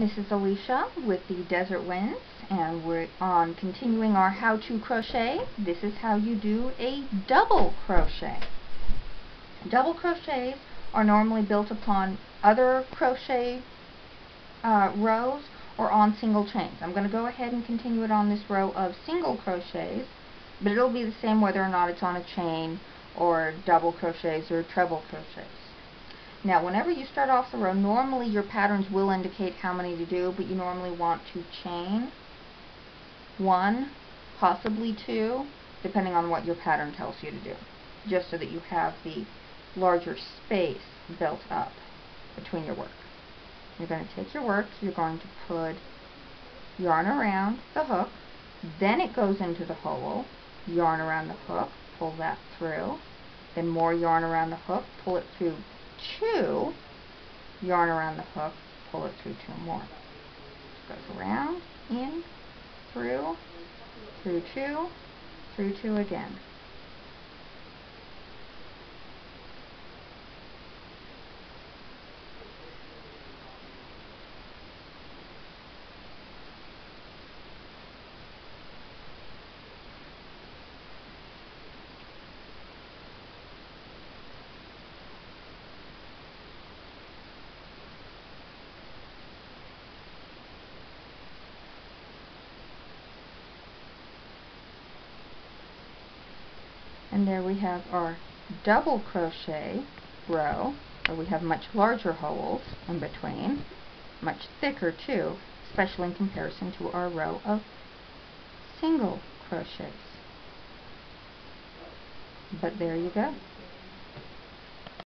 This is Alicia with the Desert Winds, and we're on continuing our how to crochet. This is how you do a double crochet. Double crochets are normally built upon other crochet rows or on single chains. I'm going to go ahead and continue it on this row of single crochets, but it'll be the same whether or not it's on a chain or double crochets or treble crochets. Now, whenever you start off the row, normally your patterns will indicate how many to do, but you normally want to chain 1, possibly 2, depending on what your pattern tells you to do, just so that you have the larger space built up between your work. You're going to take your work, you're going to put yarn around the hook, then it goes into the hole, yarn around the hook, pull that through, then more yarn around the hook, pull it through 2, yarn around the hook, pull it through 2 more. It goes around, in, through 2, through 2 again. And there we have our double crochet row, where we have much larger holes in between, much thicker too, especially in comparison to our row of single crochets. But there you go.